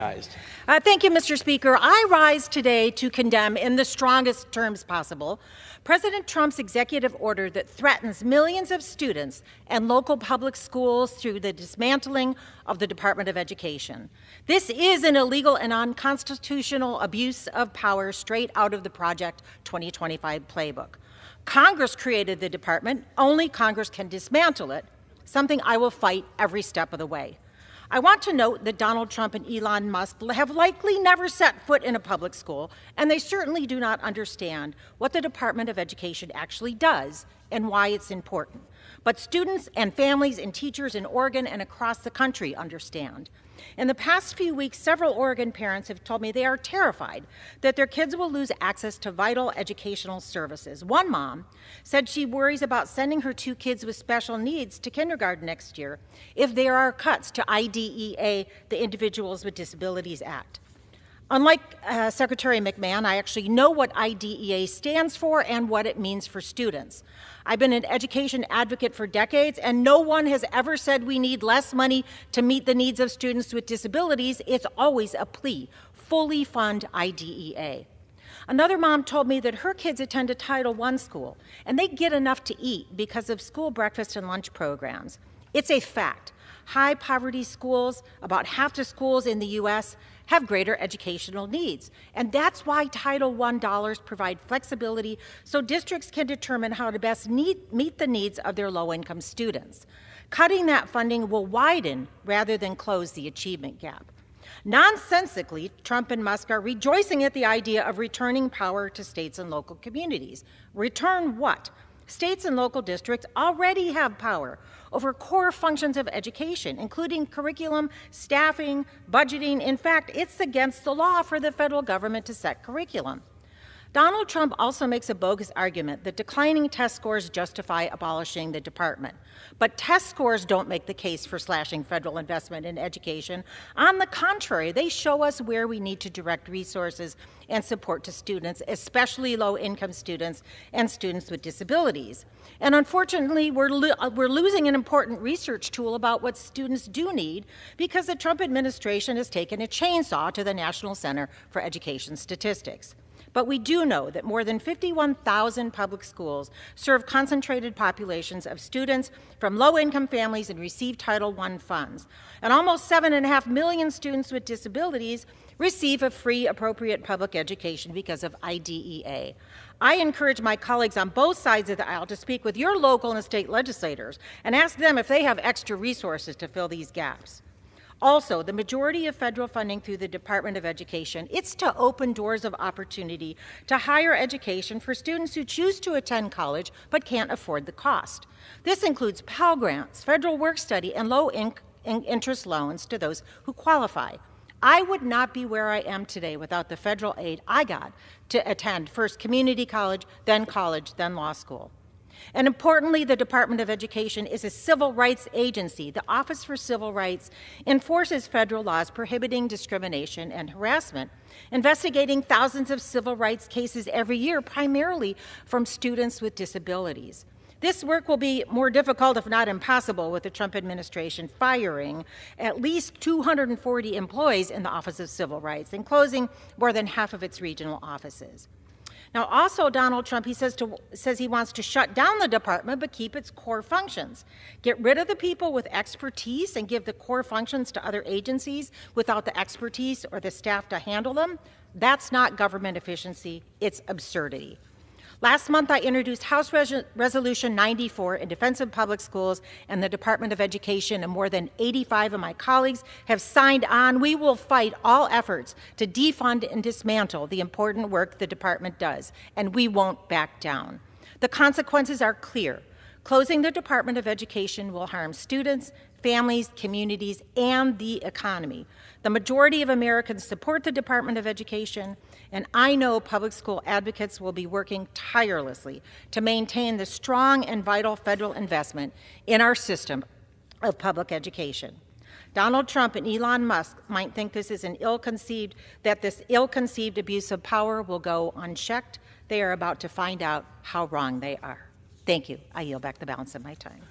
Thank you, Mr. Speaker. I rise today to condemn, in the strongest terms possible, President Trump's executive order that threatens millions of students and local public schools through the dismantling of the Department of Education. This is an illegal and unconstitutional abuse of power straight out of the Project 2025 playbook. Congress created the department. Only Congress can dismantle it, something I will fight every step of the way. I want to note that Donald Trump and Elon Musk have likely never set foot in a public school, and they certainly do not understand what the Department of Education actually does and why it's important. But students and families and teachers in Oregon and across the country understand. In the past few weeks, several Oregon parents have told me they are terrified that their kids will lose access to vital educational services. One mom said she worries about sending her 2 kids with special needs to kindergarten next year if there are cuts to IDEA, the Individuals with Disabilities Act. Unlike Secretary McMahon, I actually know what IDEA stands for and what it means for students. I've been an education advocate for decades, and no one has ever said we need less money to meet the needs of students with disabilities. It's always a plea: fully fund IDEA. Another mom told me that her kids attend a Title I school, and they get enough to eat because of school breakfast and lunch programs. It's a fact. High poverty schools, about half the schools in the U.S., have greater educational needs. And that's why Title I dollars provide flexibility so districts can determine how to best meet the needs of their low-income students. Cutting that funding will widen rather than close the achievement gap. Nonsensically, Trump and Musk are rejoicing at the idea of returning power to states and local communities. Return what? States and local districts already have power over core functions of education, including curriculum, staffing, budgeting. In fact, it's against the law for the federal government to set curriculum. Donald Trump also makes a bogus argument that declining test scores justify abolishing the department. But test scores don't make the case for slashing federal investment in education. On the contrary, they show us where we need to direct resources and support to students, especially low-income students and students with disabilities. And unfortunately, we're losing an important research tool about what students do need because the Trump administration has taken a chainsaw to the National Center for Education Statistics. But we do know that more than 51,000 public schools serve concentrated populations of students from low-income families and receive Title I funds. And almost 7.5 million students with disabilities receive a free, appropriate public education because of IDEA. I encourage my colleagues on both sides of the aisle to speak with your local and state legislators and ask them if they have extra resources to fill these gaps. Also, the majority of federal funding through the Department of Education, it's to open doors of opportunity to higher education for students who choose to attend college but can't afford the cost. This includes Pell Grants, federal work study, and low-interest loans to those who qualify. I would not be where I am today without the federal aid I got to attend first community college, then law school. And importantly, the Department of Education is a civil rights agency. The Office for Civil Rights enforces federal laws prohibiting discrimination and harassment, investigating thousands of civil rights cases every year, primarily from students with disabilities. This work will be more difficult, if not impossible, with the Trump administration firing at least 240 employees in the Office of Civil Rights and closing more than half of its regional offices. Now, also, Donald Trump, he says he wants to shut down the department but keep its core functions. Get rid of the people with expertise and give the core functions to other agencies without the expertise or the staff to handle them. That's not government efficiency, it's absurdity. Last month, I introduced House Resolution 94 in defense of public schools and the Department of Education, and more than 85 of my colleagues have signed on. We will fight all efforts to defund and dismantle the important work the department does, and we won't back down. The consequences are clear. Closing the Department of Education will harm students, families, communities, and the economy. The majority of Americans support the Department of Education, and I know public school advocates will be working tirelessly to maintain the strong and vital federal investment in our system of public education. Donald Trump and Elon Musk might think this ill-conceived abuse of power will go unchecked. They are about to find out how wrong they are. Thank you. I yield back the balance of my time.